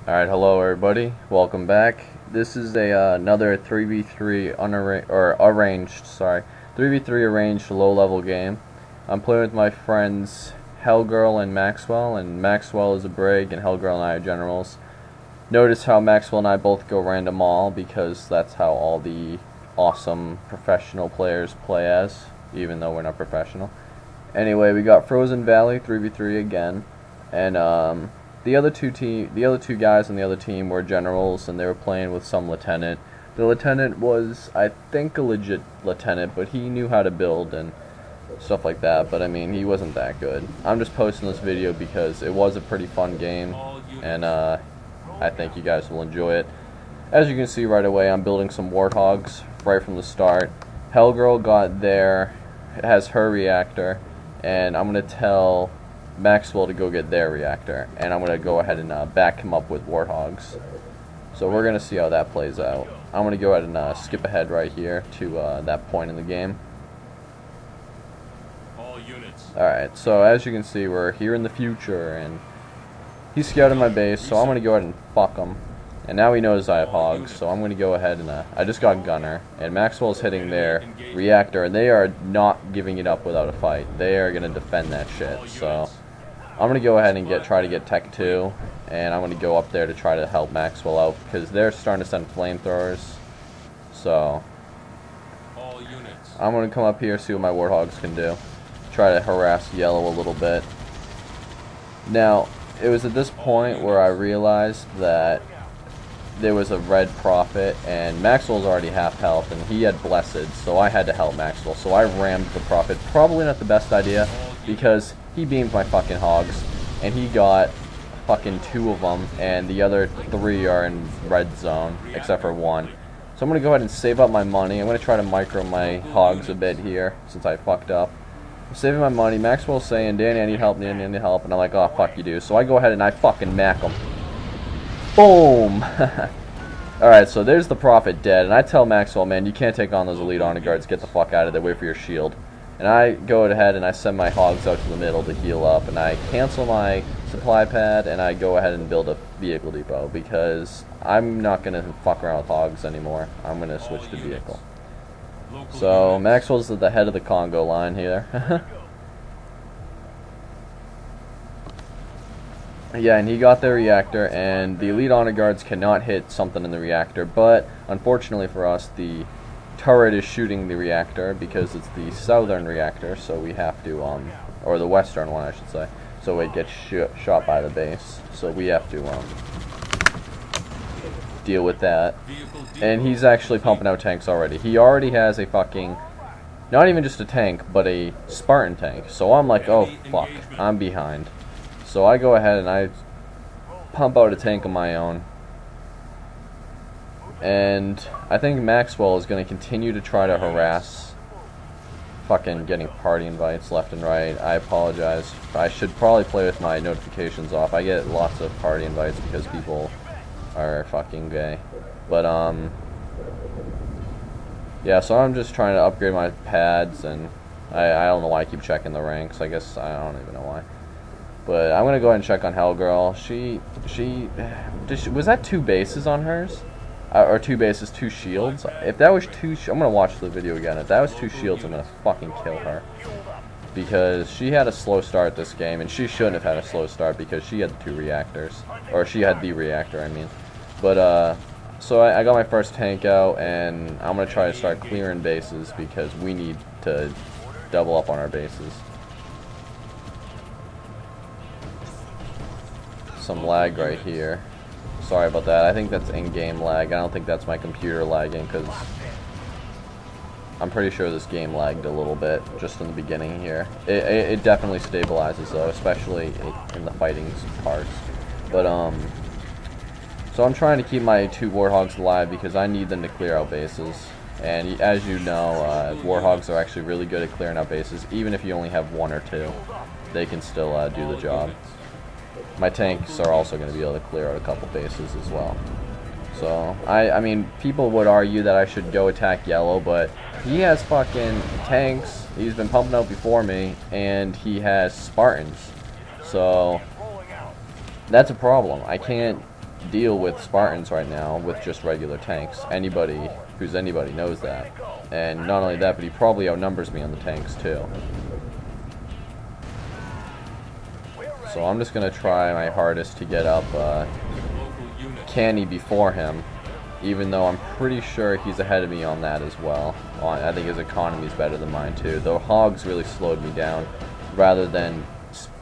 Alright, hello everybody. Welcome back. This is another 3v3 3v3 arranged low-level game. I'm playing with my friends Hellgirl and Maxwell is a Brig, and Hellgirl and I are generals. Notice how Maxwell and I both go random all, because that's how all the awesome professional players play as, even though we're not professional. Anyway, we got Frozen Valley 3v3 again, and the other two guys on the other team were generals, and they were playing with some lieutenant. The lieutenant was, I think, a legit lieutenant, but he knew how to build and stuff like that, but I mean, he wasn't that good. I'm just posting this video because it was a pretty fun game, and I think you guys will enjoy it. As you can see right away, I'm building some warthogs right from the start. Hellgirl has her reactor, and I'm going to tell Maxwell to go get their reactor, and I'm going to go ahead and back him up with warthogs. So we're going to see how that plays out. I'm going to go ahead and skip ahead right here to that point in the game. Alright, so as you can see, we're here in the future, and he's scouting my base, so I'm going to go ahead and fuck him. And now he knows I have hogs, so I'm going to go ahead and I just got Gunner, and Maxwell's hitting their reactor, and they are not giving it up without a fight. They are going to defend that shit, so I'm going to go ahead and try to get Tech 2, and I'm going to go up there to try to help Maxwell out, because they're starting to send flamethrowers. So I'm going to come up here, see what my warthogs can do. Try to harass Yellow a little bit. Now, it was at this point where I realized that there was a red prophet, and Maxwell's already half health, and he had blessed, so I had to help Maxwell. So I rammed the prophet. Probably not the best idea, because he beamed my fucking hogs, and he got fucking 2 of them, and the other 3 are in red zone, except for 1. So I'm going to go ahead and save up my money. I'm going to try to micro my hogs a bit here, since I fucked up. I'm saving my money. Maxwell's saying, Danny, I need help, Danny, I need help, and I'm like, oh, fuck you do. So I go ahead and I fucking mack him. Boom! Alright, so there's the prophet dead, and I tell Maxwell, man, you can't take on those elite honor guards, get the fuck out of there, wait for your shield. And I go ahead and I send my hogs out to the middle to heal up, and I cancel my supply pad, and I go ahead and build a vehicle depot, because I'm not going to fuck around with hogs anymore. I'm going to switch to vehicle. So Maxwell's at the head of the Congo line here. Yeah, and he got the reactor, and the elite honor guards cannot hit something in the reactor, but unfortunately for us, the turret is shooting the reactor because it's the southern reactor, so we have to, or the western one I should say, so it gets shot by the base, so we have to deal with that. And he's actually pumping out tanks already. He already has a fucking, not even just a tank, but a Spartan tank, so I'm like, oh fuck, I'm behind. So I go ahead and I pump out a tank of my own. And I think Maxwell is going to continue to try to harass, fucking getting party invites left and right. I apologize. I should probably play with my notifications off. I get lots of party invites because people are fucking gay. But, yeah, so I'm just trying to upgrade my pads, and I don't know why I keep checking the ranks. I guess I don't even know why. But I'm gonna go ahead and check on Hellgirl. Was that 2 bases on hers? Or 2 bases, 2 shields? If that was 2, I'm gonna watch the video again. If that was 2 shields, I'm gonna fucking kill her. Because she had a slow start this game, and she shouldn't have had a slow start because she had 2 reactors. Or she had the reactor, I mean. But, so I got my first tank out, and I'm gonna try to start clearing bases because we need to double up on our bases. Some lag right here. Sorry about that. I think that's in-game lag. I don't think that's my computer lagging, because I'm pretty sure this game lagged a little bit just in the beginning here. It definitely stabilizes though, especially in the fighting parts. But so I'm trying to keep my 2 warthogs alive because I need them to clear out bases. And as you know, warthogs are actually really good at clearing out bases. Even if you only have 1 or 2, they can still do the job. My tanks are also going to be able to clear out a couple bases as well. So, I mean, people would argue that I should go attack Yellow, but he has fucking tanks, he's been pumping out before me, and he has Spartans. So, that's a problem. I can't deal with Spartans right now with just regular tanks. Anybody knows that. And not only that, but he probably outnumbers me on the tanks too. So I'm just going to try my hardest to get up Canny before him, even though I'm pretty sure he's ahead of me on that as well. I think his economy is better than mine too. The hogs really slowed me down rather than,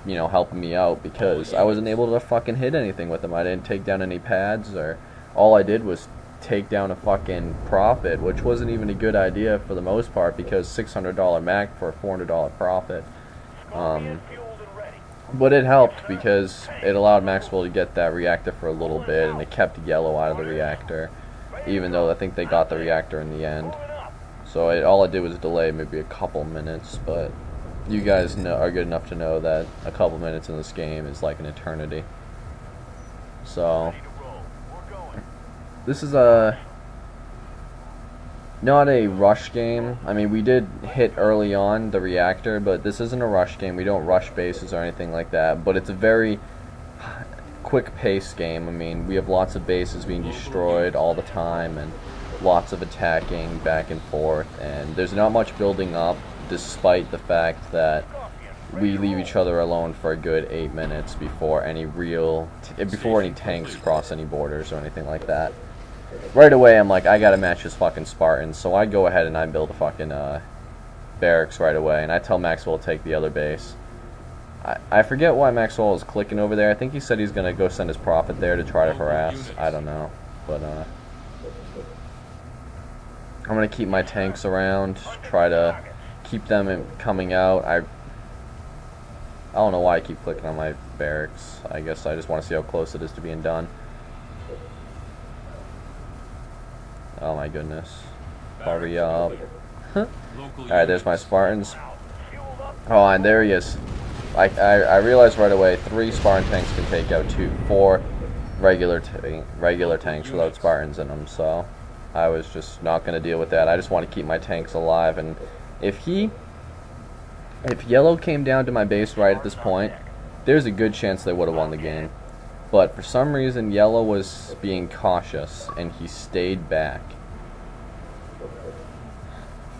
you know, helping me out, because I wasn't able to fucking hit anything with them. I didn't take down any pads, or all I did was take down a fucking profit, which wasn't even a good idea for the most part, because $600 Mac for a $400 profit. But it helped because it allowed Maxwell to get that reactor for a little bit, and it kept yellow out of the reactor, even though I think they got the reactor in the end. So all it did was delay maybe a couple minutes, but you guys are good enough to know that a couple minutes in this game is like an eternity. So this is not a rush game. I mean, we did hit early on the reactor, but this isn't a rush game. We don't rush bases or anything like that, but it's a very quick pace game. I mean, we have lots of bases being destroyed all the time, and lots of attacking back and forth, and there's not much building up, despite the fact that we leave each other alone for a good 8 minutes before any tanks cross any borders or anything like that. Right away, I'm like, I gotta match his fucking Spartans, so I go ahead and I build a fucking barracks right away, and I tell Maxwell to take the other base. I forget why Maxwell is clicking over there. I think he said he's gonna go send his prophet there to try to harass. I don't know, but I'm gonna keep my tanks around, try to keep them coming out. I don't know why I keep clicking on my barracks. I guess I just want to see how close it is to being done. Oh my goodness. Hurry up. Alright, there's my Spartans. Oh, and there he is. I realized right away 3 Spartan tanks can take out 4 regular tanks without Spartans in them, so I was just not going to deal with that. I just want to keep my tanks alive, and if yellow came down to my base right at this point, there's a good chance they would have won the game. But for some reason, yellow was being cautious, and he stayed back.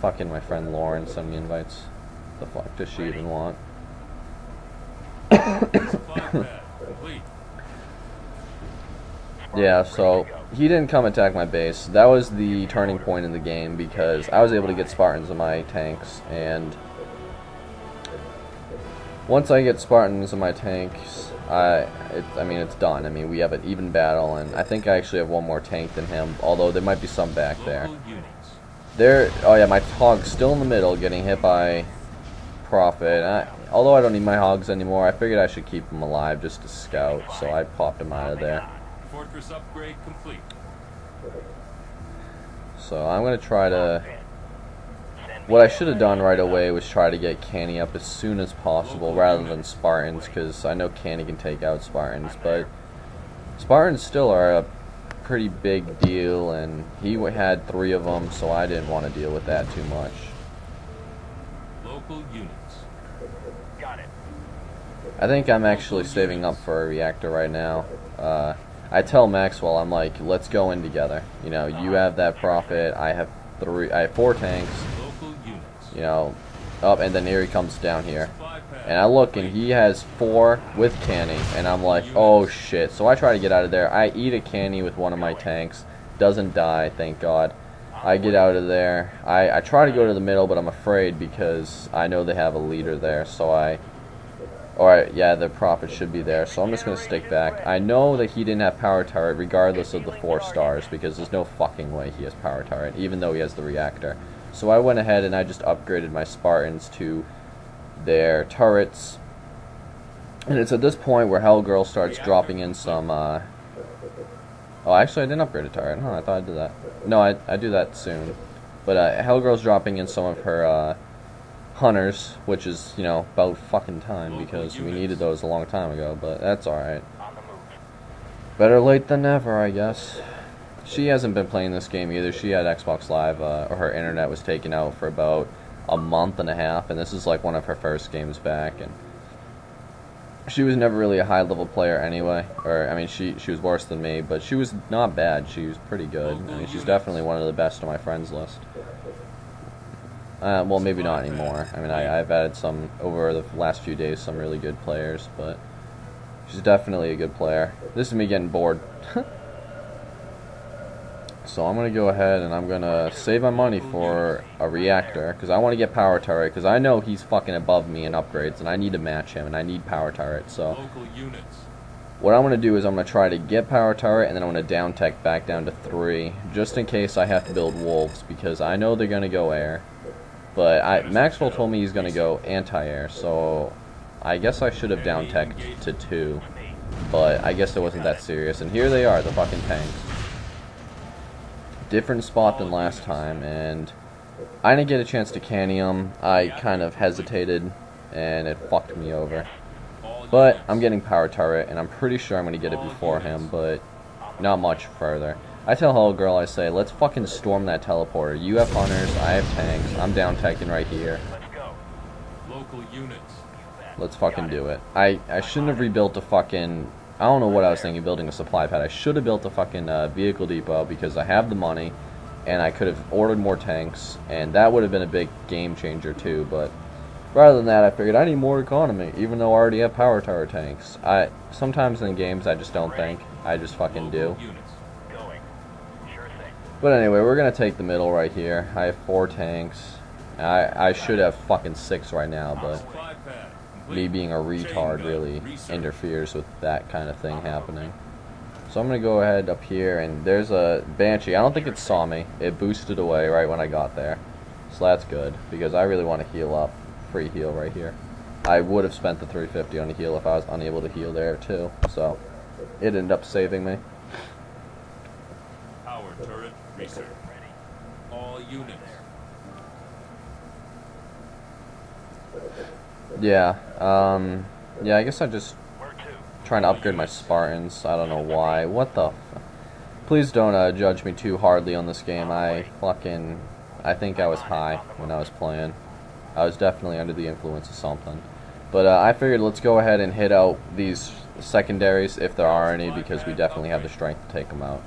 Fucking my friend Lauren sent me invites. The fuck does she even want? Yeah, so he didn't come attack my base. That was the turning point in the game, because I was able to get Spartans in my tanks, and once I get Spartans in my tanks, I mean, it's done. I mean, we have an even battle, and I think I actually have one more tank than him, although there might be some back there. Oh yeah, my hog's still in the middle, getting hit by Prophet. Although I don't need my hogs anymore, I figured I should keep them alive just to scout, so I popped them out of there. Fortress upgrade complete. So I'm going to try to... What I should have done right away was try to get Canny up as soon as possible rather than Spartans, because I know Canny can take out Spartans, but Spartans still are a pretty big deal, and he had 3 of them, so I didn't want to deal with that too much. Local units. Got it. I think I'm actually saving up for a reactor right now. I tell Maxwell, I'm like, let's go in together. You know, you have that Prophet, I have 4 tanks. You know, and then here he comes down here. And I look, and he has 4 with Canny, and I'm like, oh shit. So I try to get out of there. I eat a Canny with one of my tanks. Doesn't die, thank God. I get out of there. I try to go to the middle, but I'm afraid because I know they have a leader there, so Alright, yeah, the Prophet should be there, so I'm just going to stick back. I know that he didn't have power turret regardless of the 4 stars, because there's no fucking way he has power turret, even though he has the reactor. So I went ahead and I just upgraded my Spartans to their turrets. And it's at this point where Hellgirl starts dropping in some, Oh, actually I didn't upgrade a turret. Huh, I thought I did that. No, I do that soon. But Hellgirl's dropping in some of her, hunters, which is, you know, about fucking time, because we needed those a long time ago, but that's alright. Better late than never, I guess. She hasn't been playing this game either. She had Xbox Live, or her internet was taken out for about a month and a half, and this is like one of her first games back, and She was never really a high-level player anyway. Or, I mean, she was worse than me, but she was not bad. She was pretty good. I mean, she's definitely one of the best on my friends list. Well, maybe not anymore. I mean, I've added some, over the last few days, some really good players, but she's definitely a good player. This is me getting bored. So I'm going to go ahead and I'm going to save my money for a reactor, because I want to get power turret, because I know he's fucking above me in upgrades, and I need to match him, and I need power turret. So Local units. what I'm going to do is I'm going to try to get power turret, and then I'm going to down tech back down to 3, just in case I have to build wolves, because I know they're going to go air. But Maxwell told me he's going to go anti-air, so I guess I should have down teched to 2, but I guess it wasn't that serious. And here they are, the fucking tanks. Different spot than last time, and I didn't get a chance to canny them. I kind of hesitated, and it fucked me over. But I'm getting power turret, and I'm pretty sure I'm going to get it before him, but not much further. I tell Hello Girl, I say, let's fucking storm that teleporter. You have hunters, I have tanks, I'm down teching right here. Local units. Let's fucking do it. I shouldn't have rebuilt a fucking... I don't know what I was thinking, building a supply pad. I should have built a fucking vehicle depot, because I have the money, and I could have ordered more tanks, and that would have been a big game changer too, but rather than that, I figured I need more economy, even though I already have power tower tanks. Sometimes in games I just don't think, I just fucking do. But anyway, we're gonna take the middle right here. I have 4 tanks. I should have fucking 6 right now, but me being a retard really interferes with that kind of thing happening. So I'm going to go ahead up here, and there's a Banshee. I don't think it saw me. It boosted away right when I got there. So that's good, because I really want to heal up. Free heal right here. I would have spent the 350 on a heal if I was unable to heal there too. So it ended up saving me. Power turret research. All units. Yeah, yeah, I guess I'm just trying to upgrade my Spartans. I don't know why. What the f... Please don't judge me too hardly on this game. I think I was high when I was playing. I was definitely under the influence of something. But I figured let's go ahead and hit out these secondaries, if there are any, because we definitely have the strength to take them out.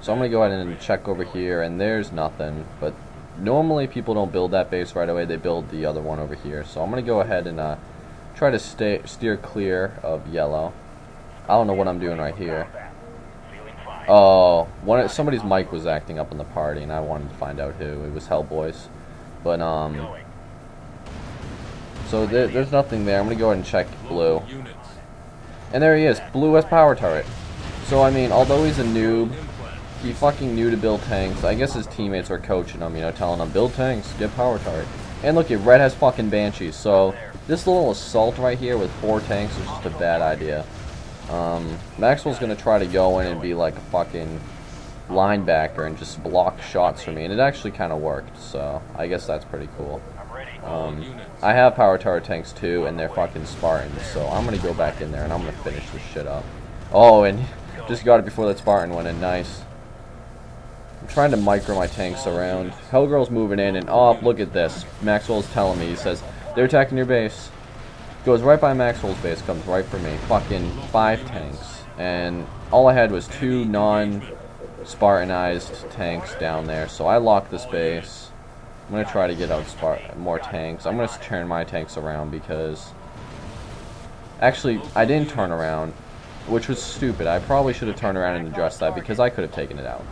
So I'm going to go ahead and check over here, and there's nothing, but normally people don't build that base right away, they build the other one over here. So I'm going to go ahead and try to steer clear of yellow. I don't know what I'm doing right here. Oh, somebody's mic was acting up in the party, and I wanted to find out who. It was Hellboys. But, so there's nothing there. I'm going to go ahead and check blue. And there he is. Blue has power turret. So, I mean, although he's a noob, he fucking knew to build tanks. I guess his teammates were coaching him, you know, telling him, build tanks, get power turret. And look, red has fucking Banshees, so this little assault right here with 4 tanks is just a bad idea. Maxwell's gonna try to go in and be like a fucking linebacker and just block shots for me, and it actually kind of worked, so I guess that's pretty cool. I have power tower tanks too, and they're fucking Spartans, so I'm gonna go back in there and I'm gonna finish this shit up. Oh, and just got it before that Spartan went in. Nice. I'm trying to micro my tanks around. Hellgirl's moving in, and oh, look at this. Maxwell's telling me, he says, they're attacking your base. Goes right by Maxwell's base, comes right for me. Fucking 5 tanks. And all I had was 2 non-Spartanized tanks down there, so I locked this base. I'm going to try to get out more tanks. I'm going to turn my tanks around because... Actually, I didn't turn around, which was stupid. I probably should have turned around and addressed that because I could have taken it out.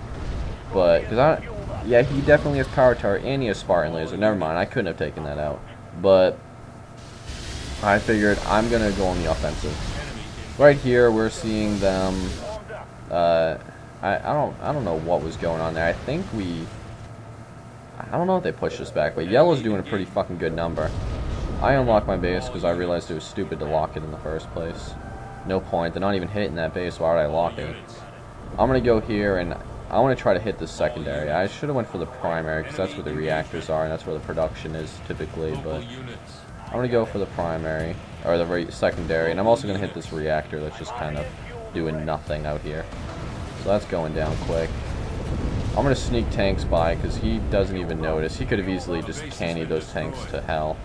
But, yeah, he definitely has power turret and he has Spartan laser. Never mind, I couldn't have taken that out. But I figured I'm going to go on the offensive. Right here, we're seeing them, I don't know what was going on there. I think I don't know if they pushed us back, but yellow's doing a pretty fucking good number. I unlocked my base because I realized it was stupid to lock it in the first place. No point, they're not even hitting that base, why would I lock it? I'm going to go here and I want to try to hit this secondary. I should have went for the primary because that's where the reactors are and that's where the production is typically, but I'm going to go for the primary, or the secondary, and I'm also going to hit this reactor that's just kind of doing nothing out here. So that's going down quick. I'm going to sneak tanks by because he doesn't even notice. He could have easily just cannied those tanks to hell.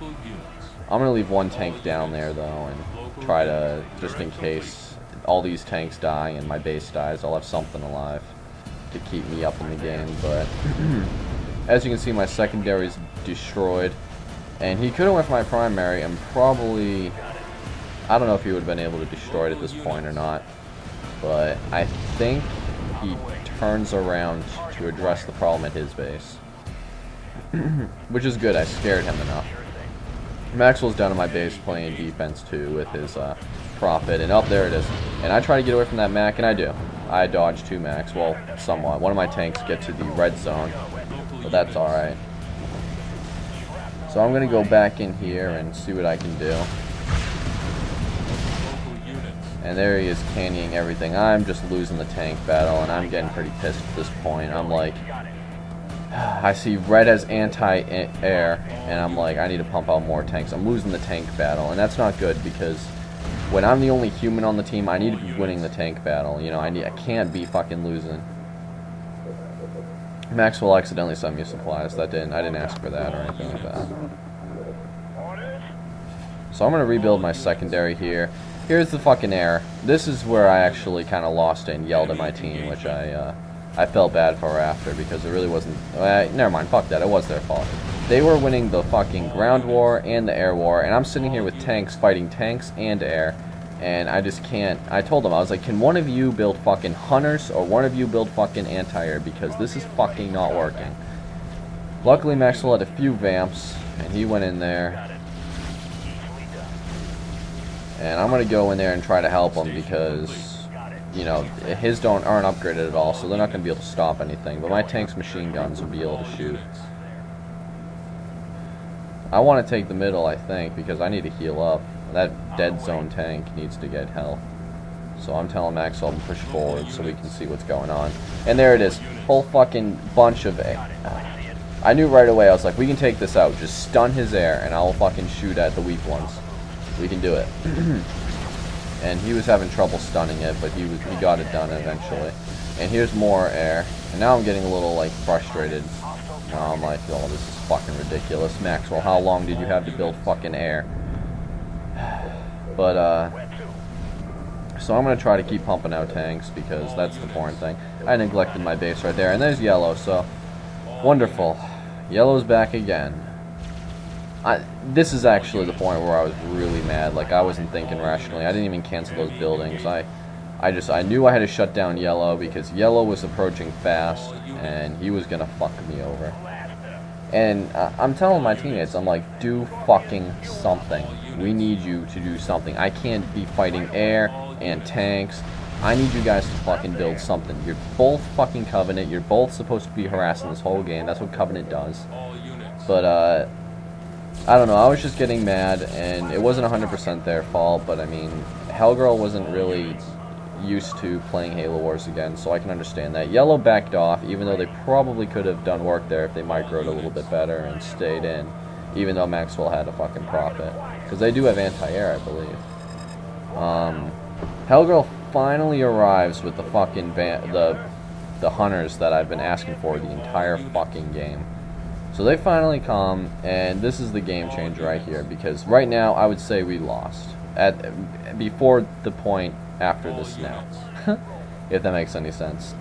I'm going to leave 1 tank down there though, and try to, just in case all these tanks die and my base dies, I'll have something alive to keep me up in the game. But as you can see, my secondary is destroyed, and he could have went for my primary and probably, I don't know if he would have been able to destroy it at this point or not, but I think he turns around to address the problem at his base. Which is good, I scared him enough. Maxwell's down on my base playing defense too with his Prophet, and up there it is. And I try to get away from that Mac, and I do. I dodge 2 Macs, well, somewhat. One of my tanks get to the red zone, but that's alright. So I'm going to go back in here and see what I can do. And there he is cannying everything. I'm just losing the tank battle, and I'm getting pretty pissed at this point. I'm like, I see red as anti-air, and I'm like, I need to pump out more tanks. I'm losing the tank battle, and that's not good, because when I'm the only human on the team, I need to be winning the tank battle. You know, I can't be fucking losing. Maxwell accidentally sent me supplies. I didn't ask for that or anything like that. So I'm gonna rebuild my secondary here. Here's the fucking error. This is where I actually kind of lost it and yelled at my team, which I felt bad for after, because it really wasn't. Never mind, fuck that. It was their fault. They were winning the fucking ground war and the air war, and I'm sitting here with tanks fighting tanks and air, and I just can't. I told them, I was like, can one of you build fucking hunters or one of you build fucking anti-air, because this is fucking not working. Luckily, Maxwell had a few vamps, and he went in there. And I'm going to go in there and try to help him because, you know, his aren't upgraded at all, so they're not going to be able to stop anything. But my tank's machine guns will be able to shoot. I want to take the middle, I think, because I need to heal up. That dead zone tank needs to get health. So I'm telling Maxwell to push forward so we can see what's going on. And there it is. Whole fucking bunch of... I knew right away, I was like, we can take this out. Just stun his air, and I'll fucking shoot at the weak ones. We can do it. And he was having trouble stunning it, but he got it done eventually. And here's more air. And now I'm getting a little, like, frustrated. Now I'm like, oh, this is fucking ridiculous. Maxwell, how long did you have to build fucking air? But, so I'm going to try to keep pumping out tanks, because that's the important thing. I neglected my base right there. And there's yellow, so wonderful. Yellow's back again. This is actually the point where I was really mad. Like, I wasn't thinking rationally. I didn't even cancel those buildings. I knew I had to shut down yellow, because yellow was approaching fast, and he was gonna fuck me over. And I'm telling my teammates, I'm like, do fucking something. We need you to do something. I can't be fighting air and tanks. I need you guys to fucking build something. You're both fucking Covenant. You're both supposed to be harassing this whole game. That's what Covenant does. But, I don't know, I was just getting mad, and it wasn't 100% their fault, but I mean, Hellgirl wasn't really used to playing Halo Wars again, so I can understand that. Yellow backed off, even though they probably could have done work there if they microed a little bit better and stayed in, even though Maxwell had a fucking Prophet. Because they do have anti-air, I believe. Hellgirl finally arrives with the fucking the hunters that I've been asking for the entire fucking game. So they finally come, and this is the game changer right here, because right now I would say we lost before the point after this now, if that makes any sense.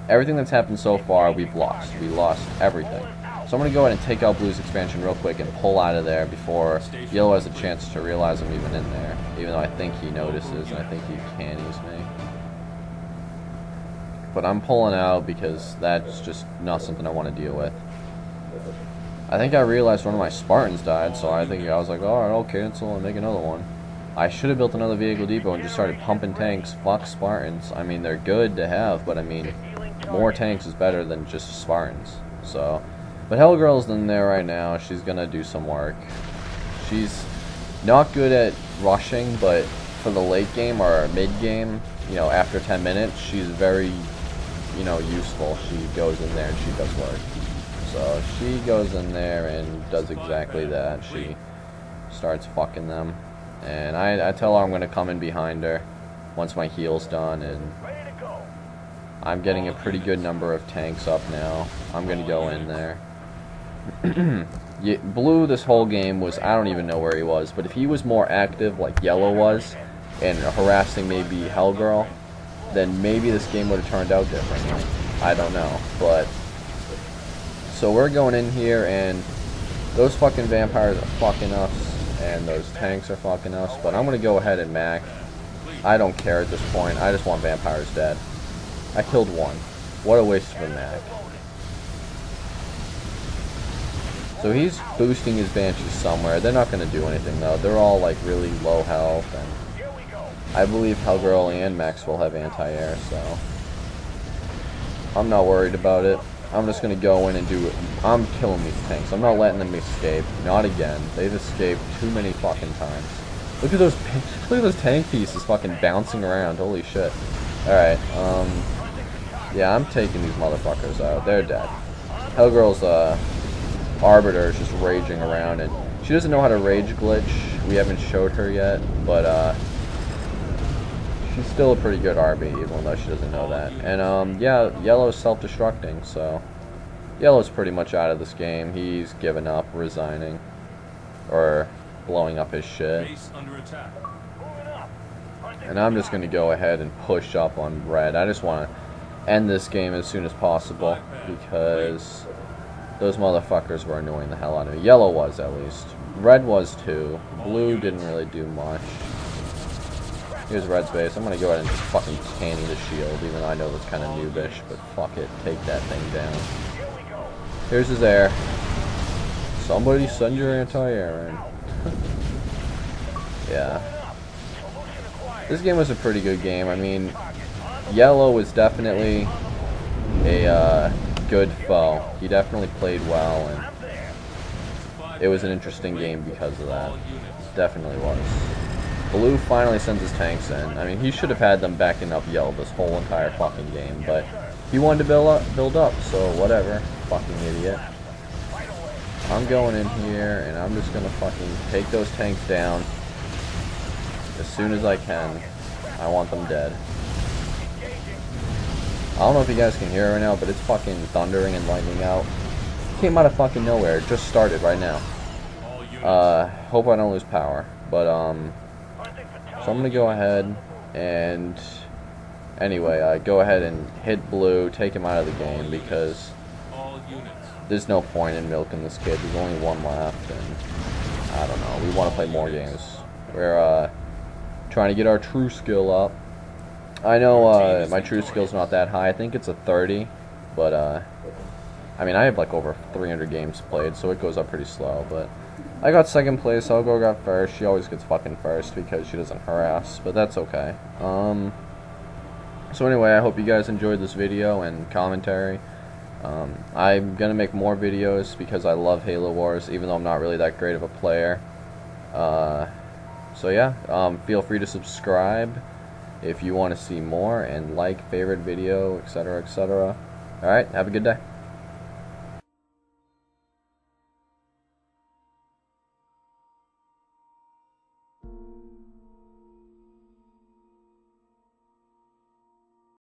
Everything that's happened so far, we've lost. We lost everything. So I'm going to go ahead and take out Blue's expansion real quick and pull out of there before Yellow has a chance to realize I'm even in there, even though I think he notices and I think he cannies me. But I'm pulling out because that's just not something I want to deal with. I think I realized one of my Spartans died, so I was like, alright, I'll cancel and make another one. I should have built another vehicle depot and just started pumping tanks. Fuck Spartans. I mean, they're good to have, but I mean, more tanks is better than just Spartans. So, but Hellgirl's in there right now. She's gonna do some work. She's not good at rushing, but for the late game or mid game, you know, after 10 minutes, she's very, you know, useful. She goes in there and she does work. So she goes in there and does exactly that. She starts fucking them. And I tell her I'm going to come in behind her once my heal's done. And I'm getting a pretty good number of tanks up now. I'm going to go in there. Blue this whole game was, I don't even know where he was, but if he was more active like Yellow was, and harassing maybe Hellgirl, then maybe this game would have turned out differently. I don't know, but... So we're going in here, and those fucking vampires are fucking us, and those tanks are fucking us, but I'm gonna go ahead and Mac. I don't care at this point, I just want vampires dead. I killed one. What a waste of a Mac. So he's boosting his Banshees somewhere. They're not going to do anything though. They're all like really low health, and I believe Hellgirl and Maxwell have anti-air, so I'm not worried about it. I'm just going to go in and do it. I'm killing these tanks. I'm not letting them escape. Not again. They've escaped too many fucking times. Look at those tank pieces fucking bouncing around. Holy shit. Alright, yeah, I'm taking these motherfuckers out. They're dead. Hellgirl's Arbiter is just raging around, and she doesn't know how to rage glitch. We haven't showed her yet, but she's still a pretty good RB, even though she doesn't know that. And yeah, Yellow's self-destructing, so Yellow's pretty much out of this game. He's given up, resigning, or blowing up his shit. And I'm just going to go ahead and push up on Red. I just want to end this game as soon as possible, because those motherfuckers were annoying the hell out of me. Yellow was, at least. Red was too. Blue didn't really do much. Here's Red's base. I'm going to go ahead and just fucking tanny the shield, even though I know that's kind of noobish, but fuck it. Take that thing down. Here's his air. Somebody send your anti-air in. Yeah. This game was a pretty good game. I mean, Yellow was definitely a good foe. He definitely played well, and it was an interesting game because of that. It definitely was. Blue finally sends his tanks in. I mean, he should have had them backing up Yellow this whole entire fucking game, but he wanted to build up, so whatever. Fucking idiot. I'm going in here, and I'm just gonna fucking take those tanks down as soon as I can. I want them dead. I don't know if you guys can hear it right now, but it's fucking thundering and lightning out. It came out of fucking nowhere. It just started right now. Hope I don't lose power. But, so I'm gonna go ahead and, anyway, go ahead and hit Blue, take him out of the game, because there's no point in milking this kid. There's only one left, and I don't know. We want to play more games. We're, trying to get our true skill up. I know my true skill's not that high. I think it's a 30, but I mean, I have like over 300 games played, so it goes up pretty slow. But I got second place. Hellgirl got first. She always gets fucking first because she doesn't harass, but that's okay. So anyway, I hope you guys enjoyed this video and commentary. I'm gonna make more videos because I love Halo Wars, even though I'm not really that great of a player. So yeah, feel free to subscribe if you want to see more, and like, favorite video, etc., etc. Alright, have a good day.